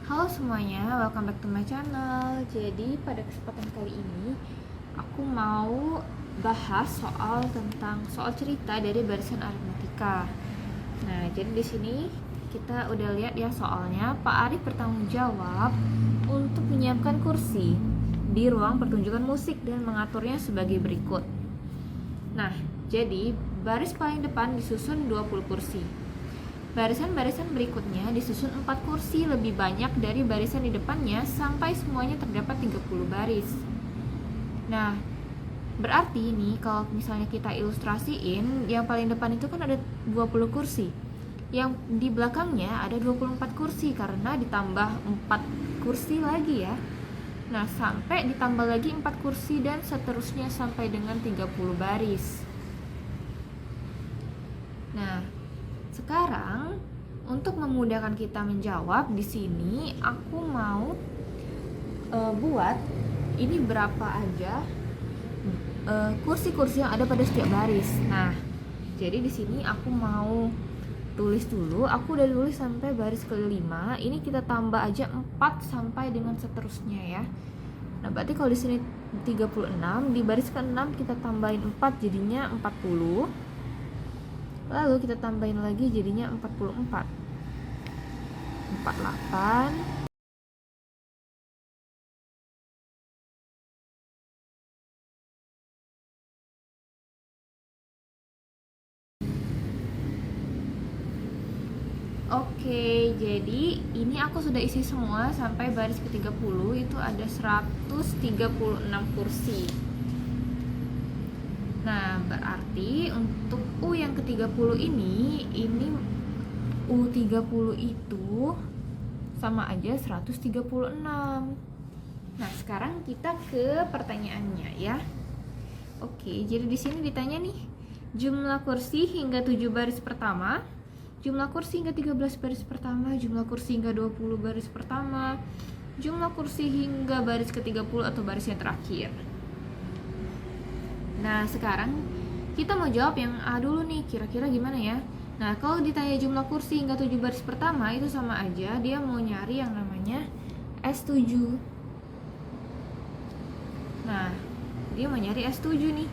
Halo semuanya, welcome back to my channel. Jadi pada kesempatan kali ini aku mau bahas soal cerita dari barisan aritmatika. Nah, jadi di sini kita udah lihat ya soalnya. Pak Arif bertanggung jawab untuk menyiapkan kursi di ruang pertunjukan musik dan mengaturnya sebagai berikut. Nah, jadi baris paling depan disusun 20 kursi. Barisan-barisan berikutnya disusun 4 kursi lebih banyak dari barisan di depannya sampai semuanya terdapat 30 baris. Nah, berarti ini kalau misalnya kita ilustrasiin, yang paling depan itu kan ada 20 kursi. Yang di belakangnya ada 24 kursi karena ditambah 4 kursi lagi ya. Nah, sampai ditambah lagi 4 kursi dan seterusnya sampai dengan 30 baris. Nah, sekarang untuk memudahkan kita menjawab di sini aku mau buat ini berapa aja kursi-kursi yang ada pada setiap baris. Nah, jadi di sini aku mau tulis dulu. Aku udah tulis sampai baris ke-5. Ini kita tambah aja 4 sampai dengan seterusnya ya. Nah, berarti kalau di sini 36, di baris ke-6 kita tambahin 4 jadinya 40. Lalu kita tambahin lagi jadinya 44. 48. Oke, jadi ini aku sudah isi semua sampai baris ke-30 itu ada 136 kursi. Nah, berarti untuk U yang ke-30 ini U30 itu sama aja 136. Nah, sekarang kita ke pertanyaannya ya. Oke, jadi di sini ditanya nih, jumlah kursi hingga 7 baris pertama, jumlah kursi hingga 13 baris pertama, jumlah kursi hingga 20 baris pertama, jumlah kursi hingga baris ke-30 atau baris yang terakhir. Nah, sekarang kita mau jawab yang A dulu nih, kira-kira gimana ya? Nah, kalau ditanya jumlah kursi hingga 7 baris pertama, itu sama aja dia mau nyari yang namanya S7. Nah, dia mau nyari S7 nih.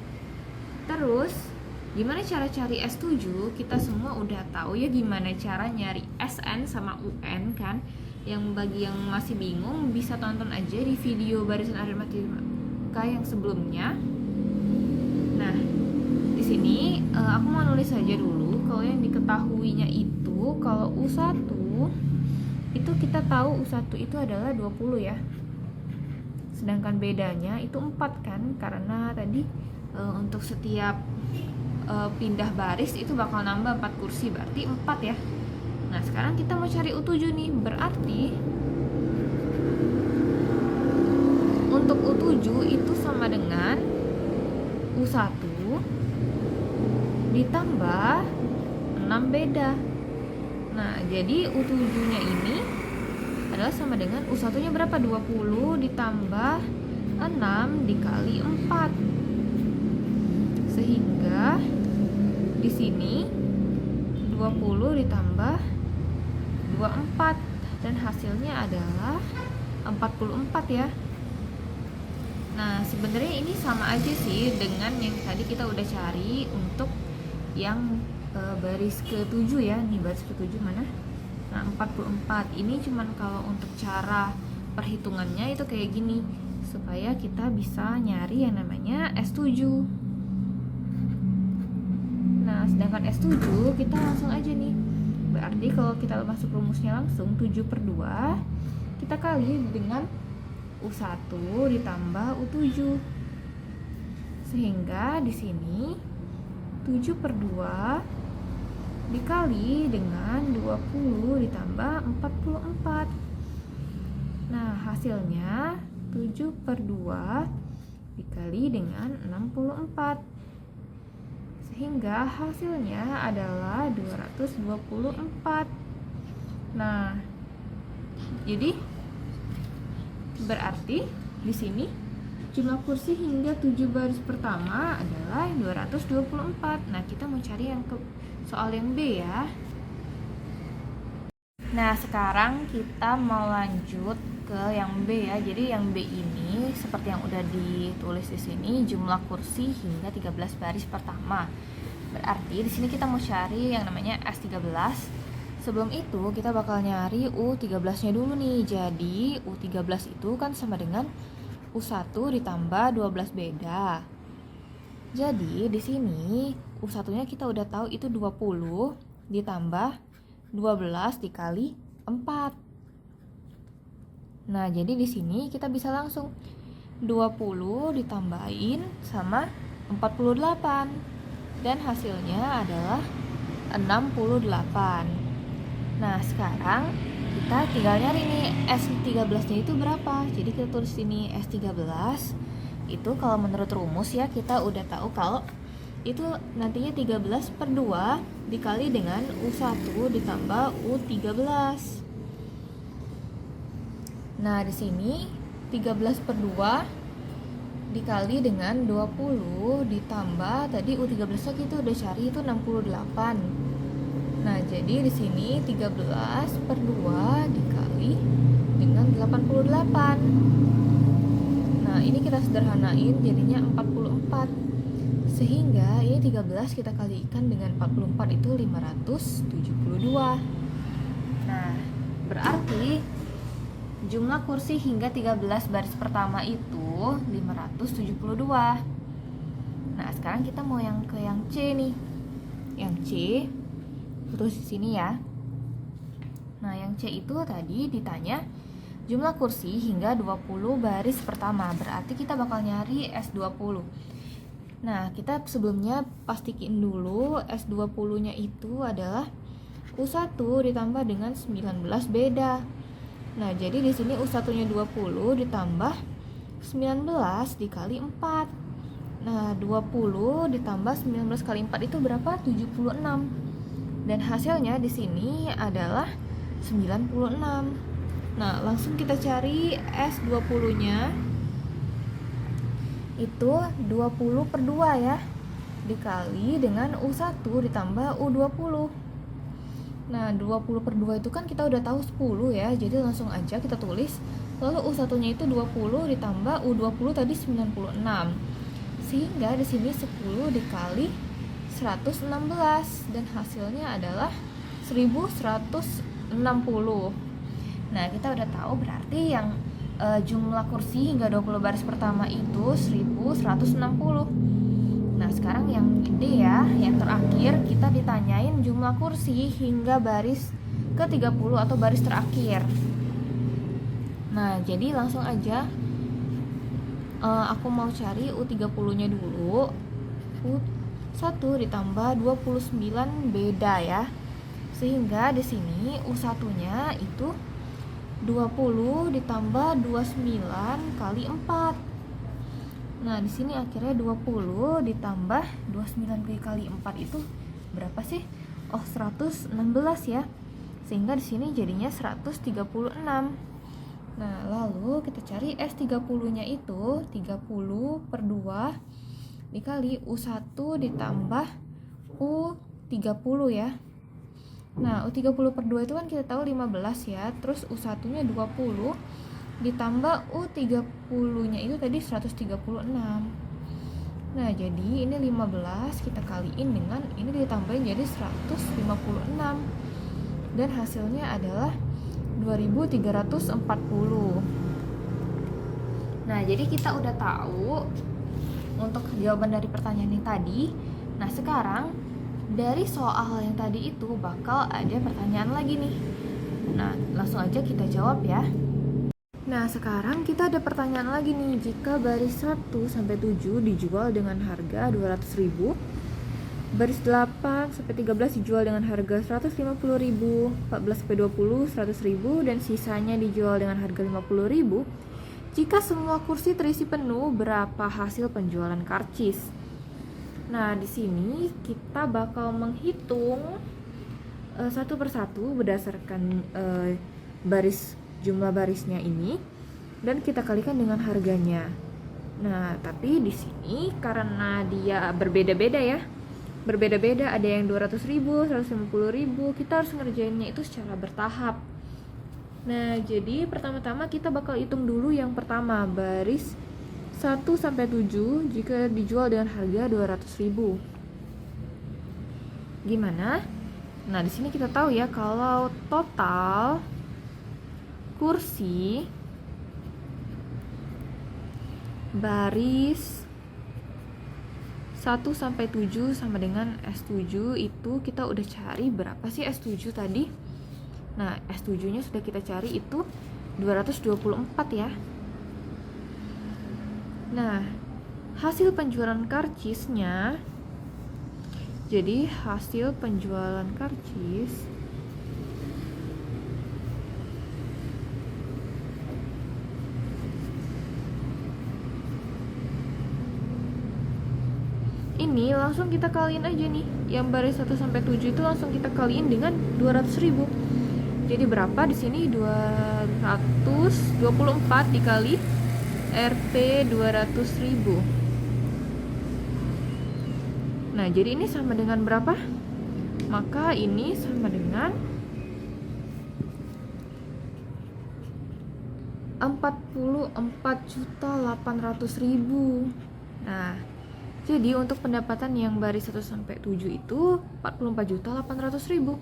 Terus, gimana cara cari S7? Kita semua udah tahu ya gimana cara nyari SN sama UN kan? Yang bagi yang masih bingung, bisa tonton aja di video barisan aritmatika yang sebelumnya. Nah, di sini aku mau nulis saja dulu kalau yang diketahuinya itu kalau U1 itu kita tahu U1 itu adalah 20 ya. Sedangkan bedanya itu 4 kan karena tadi untuk setiap pindah baris itu bakal nambah 4 kursi, berarti 4 ya. Nah, sekarang kita mau cari U7 nih. Berarti untuk U7 itu sama dengan U1 ditambah 6 beda. Nah, jadi U7-nya ini adalah sama dengan U1-nya berapa? 20 ditambah 6 dikali 4. Sehingga di sini 20 ditambah 24 dan hasilnya adalah 44 ya. Nah, sebenarnya ini sama aja sih dengan yang tadi kita udah cari untuk yang baris ke-7 ya. Nih baris ke-7 mana? Nah, 44. Ini cuman kalau untuk cara perhitungannya itu kayak gini supaya kita bisa nyari yang namanya S7. Nah, sedangkan S7 kita langsung aja nih. Berarti kalau kita masuk rumusnya langsung 7/2 kita kali dengan U1 ditambah U7. Sehingga di sini 7/2 dikali dengan 20 ditambah 44. Nah, hasilnya 7/2 dikali dengan 64. Sehingga hasilnya adalah 224. Nah, jadi berarti di sini jumlah kursi hingga 7 baris pertama adalah 224. Nah, kita mau cari yang soal yang B ya. Nah, sekarang kita mau lanjut ke yang B ya. Jadi yang B ini seperti yang udah ditulis di sini, jumlah kursi hingga 13 baris pertama. Berarti di sini kita mau cari yang namanya S13. Sebelum itu kita bakal nyari U13-nya dulu nih. Jadi U13 itu kan sama dengan U1 ditambah 12 beda. Jadi di sini U1-nya kita udah tahu itu 20 ditambah 12 dikali 4. Nah, jadi di sini kita bisa langsung 20 ditambahin sama 48 dan hasilnya adalah 68. Nah, sekarang kita tinggal nyari nih S13-nya itu berapa. Jadi kita tulis sini S13 itu kalau menurut rumus ya, kita udah tahu kalau itu nantinya 13 per 2 dikali dengan U1 ditambah U13. Nah, di sini 13 per 2 dikali dengan 20 ditambah tadi U13 kita udah cari itu 68. Nah, jadi di sini 13 per 2 dikali dengan 88. Nah, ini kita sederhanain jadinya 44. Sehingga ini 13 kita kalikan dengan 44 itu 572. Nah, berarti jumlah kursi hingga 13 baris pertama itu 572. Nah, sekarang kita mau yang ke yang C nih. Yang C terus di sini ya. Nah, yang C itu tadi ditanya jumlah kursi hingga 20 baris pertama. Berarti kita bakal nyari S20. Nah, kita sebelumnya pastiin dulu S20-nya itu adalah U1 ditambah dengan 19 beda. Nah, jadi di sini U1-nya 20 ditambah 19 dikali 4. Nah, 20 ditambah 19 kali 4 itu berapa? 76. Dan hasilnya di sini adalah 96. Nah, langsung kita cari S20-nya. Itu 20 per 2 ya. Dikali dengan U1 ditambah U20. Nah, 20 per 2 itu kan kita udah tahu 10 ya. Jadi langsung aja kita tulis. Lalu U1-nya itu 20 ditambah U20 tadi 96. Sehingga di sini 10 dikali 116 dan hasilnya adalah 1160. Nah, kita udah tahu berarti yang jumlah kursi hingga 20 baris pertama itu 1160. Nah, sekarang yang D ya, yang terakhir kita ditanyain jumlah kursi hingga baris ke-30 atau baris terakhir. Nah, jadi langsung aja aku mau cari U30-nya dulu. U1 ditambah 29 beda ya. Sehingga di sini U1-nya itu 20 ditambah 29 kali 4. Nah, di sini akhirnya 20 ditambah 29 kali 4 itu berapa sih? Oh, 116 ya. Sehingga di sini jadinya 136. Nah, lalu kita cari S30-nya itu 30 per 2 dikali U1 ditambah U30 ya. Nah, U30 per 2 itu kan kita tahu 15 ya. Terus U1-nya 20 ditambah U30-nya itu tadi 136. Nah, jadi ini 15 kita kaliin dengan ini ditambahin jadi 156. Dan hasilnya adalah 2340. Nah, jadi kita udah tahu untuk jawaban dari pertanyaan yang tadi. Nah, sekarang dari soal yang tadi itu bakal ada pertanyaan lagi nih. Nah, langsung aja kita jawab ya. Nah, sekarang kita ada pertanyaan lagi nih. Jika baris 1 sampai 7 dijual dengan harga 200.000, baris 8 sampai 13 dijual dengan harga 150.000, 14 sampai 20 100.000 dan sisanya dijual dengan harga 50.000. Jika semua kursi terisi penuh, berapa hasil penjualan karcis? Nah, di sini kita bakal menghitung satu persatu berdasarkan jumlah barisnya ini dan kita kalikan dengan harganya. Nah, tapi di sini karena dia berbeda-beda ya, berbeda-beda, ada yang 200.000, 150.000. Kita harus ngerjainnya itu secara bertahap. Nah, jadi pertama-tama kita bakal hitung dulu yang pertama, baris 1 sampai 7 jika dijual dengan harga 200.000. Gimana? Nah, di sini kita tahu ya kalau total kursi baris 1 sampai 7 sama dengan S7 itu kita udah cari berapa sih S7 tadi? Nah, S7-nya sudah kita cari itu 224 ya. Nah, hasil penjualan karcisnya, jadi hasil penjualan karcis ini langsung kita kaliin aja nih. Yang baris 1 sampai 7 itu langsung kita kaliin dengan 200.000. Jadi berapa di sini? 224 dikali Rp 200.000. Nah, jadi ini sama dengan berapa? Maka ini sama dengan 44.800.000. Nah, jadi untuk pendapatan yang baris 1 sampai 7 itu 44.800.000.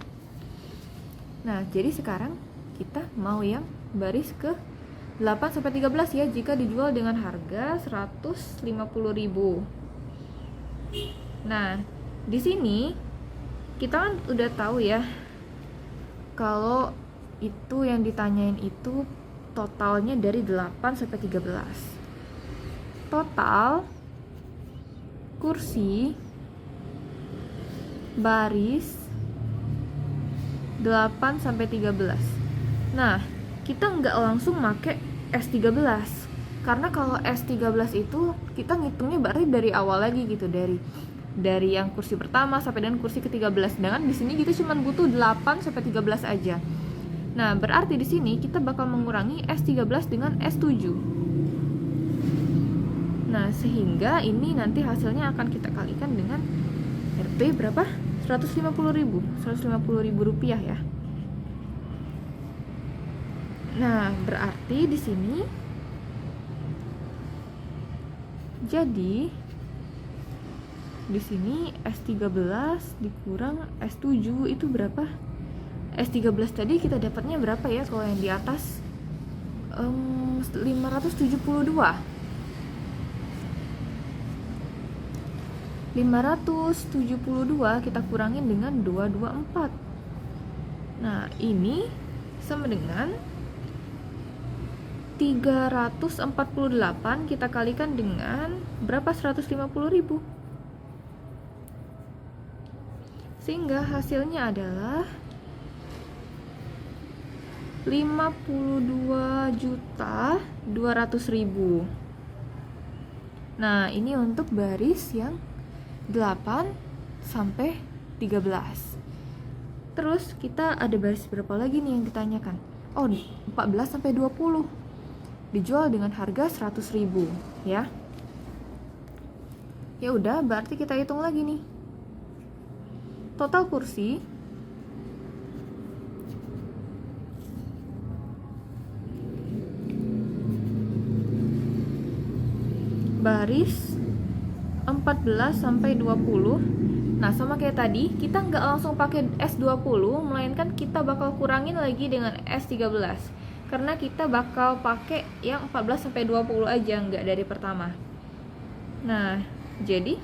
Nah, jadi sekarang kita mau yang baris ke 8 sampai 13 ya, jika dijual dengan harga 150.000. Nah, di sini kita kan udah tahu ya kalau itu yang ditanyain itu totalnya dari 8 sampai 13. Total kursi baris 8 sampai 13. Nah, kita nggak langsung make S13. Karena kalau S13 itu kita ngitungnya berarti dari awal lagi gitu, dari yang kursi pertama sampai dengan kursi ke-13. Sedangkan di sini kita cuma butuh 8 sampai 13 aja. Nah, berarti di sini kita bakal mengurangi S13 dengan S7. Nah, sehingga ini nanti hasilnya akan kita kalikan dengan Rp berapa? 150.000 rupiah ya. Nah, berarti di sini jadi di sini S13 dikurang S7 itu berapa? S13 tadi kita dapatnya berapa ya kalau yang di atas? 572 kita kurangin dengan 224. Nah, ini sama dengan 348 kita kalikan dengan berapa? 150.000. Sehingga hasilnya adalah 52.200.000. Nah, ini untuk baris yang 8 sampai 13. Terus kita ada baris berapa lagi nih yang ditanyakan? Oh, 14 sampai 20. Dijual dengan harga 100.000 ya. Ya udah, berarti kita hitung lagi nih. Total kursi baris 14 sampai 20. Nah, sama kayak tadi, kita nggak langsung pakai S20, melainkan kita bakal kurangin lagi dengan S13. Karena kita bakal pakai yang 14 sampai 20 aja, nggak dari pertama. Nah, jadi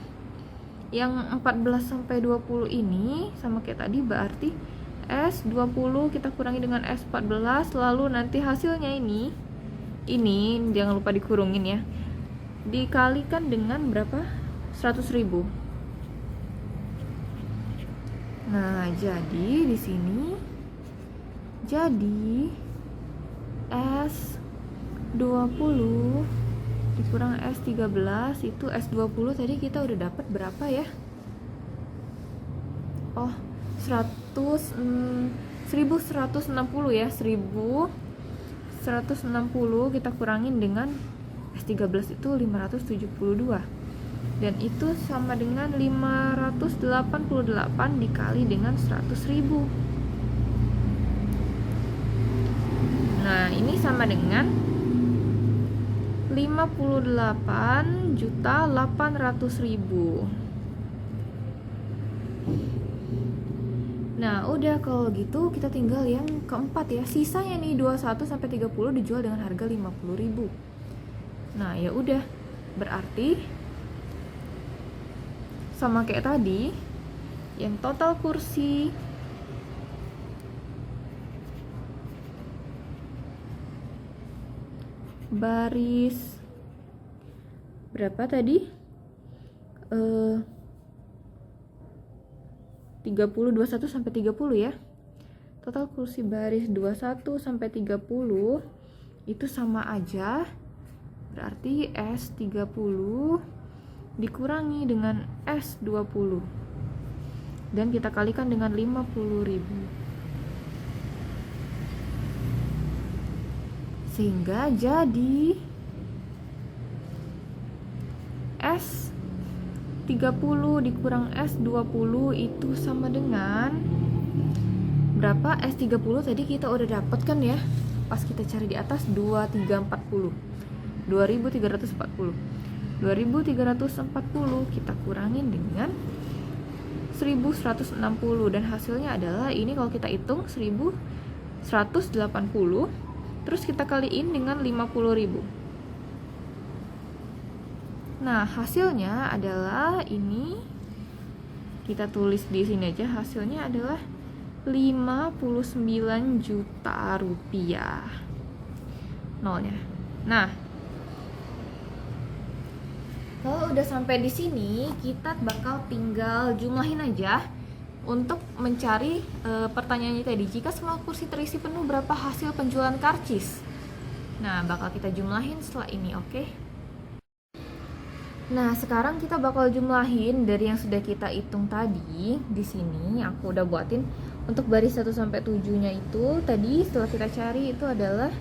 yang 14 sampai 20 ini sama kayak tadi, berarti S20 kita kurangi dengan S14, lalu nanti hasilnya ini jangan lupa dikurungin ya. Dikalikan dengan berapa? 100.000. Nah, jadi di sini jadi S20 dikurang S13 itu S20 tadi kita udah dapat berapa ya? Oh, 1160 ya. 1160 kita kurangin dengan S13 itu 572. Dan itu sama dengan 588 dikali dengan 100.000. Nah, ini sama dengan 58.800.000. Nah, udah kalau gitu kita tinggal yang keempat ya. Sisanya nih 21 sampai 30 dijual dengan harga 50.000. Nah, ya udah. Berarti sama kayak tadi, yang total kursi baris berapa tadi? 30, 21 sampai 30 ya. Total kursi baris 21 sampai 30 itu sama aja. Berarti S30 dikurangi dengan S20 dan kita kalikan dengan 50.000, sehingga jadi S30 dikurang S20 itu sama dengan berapa? S30 tadi kita udah dapet kan ya, pas kita cari di atas 2340, 2340 kita kurangin dengan 1160 dan hasilnya adalah ini. Kalau kita hitung 1180 terus kita kaliin dengan 50.000. Nah, hasilnya adalah ini, kita tulis di sini aja, hasilnya adalah 59 juta rupiah nolnya. Nah, kalau udah sampai di sini, kita bakal tinggal jumlahin aja untuk mencari pertanyaannya tadi. Jika semua kursi terisi penuh, berapa hasil penjualan karcis? Nah, bakal kita jumlahin setelah ini, oke? Nah, sekarang kita bakal jumlahin dari yang sudah kita hitung tadi. Di sini aku udah buatin untuk baris 1 sampai 7-nya itu tadi setelah kita cari itu adalah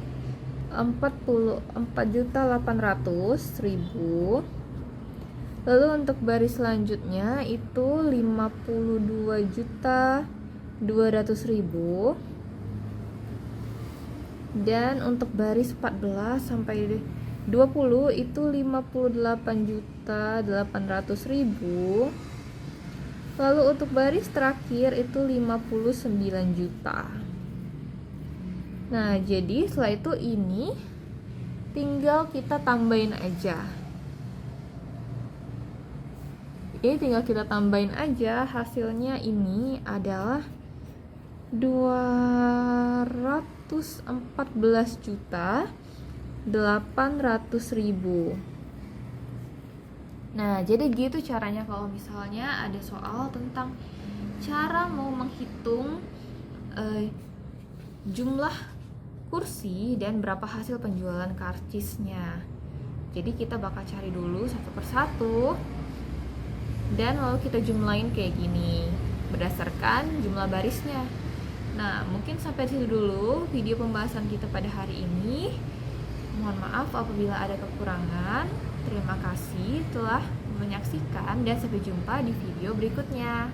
44.800.000. Lalu untuk baris selanjutnya itu 52.200.000. Dan untuk baris 14 sampai 20 itu 58.800.000. Lalu untuk baris terakhir itu 59 juta. Nah, jadi setelah itu ini tinggal kita tambahin aja. Ini tinggal kita tambahin aja, hasilnya ini adalah 214.800.000. Nah, jadi gitu caranya kalau misalnya ada soal tentang cara mau menghitung jumlah kursi dan berapa hasil penjualan karcisnya. Jadi kita bakal cari dulu satu persatu dan lalu kita jumlahin kayak gini berdasarkan jumlah barisnya. Nah, mungkin sampai situ dulu video pembahasan kita pada hari ini. Mohon maaf apabila ada kekurangan. Terima kasih telah menyaksikan dan sampai jumpa di video berikutnya.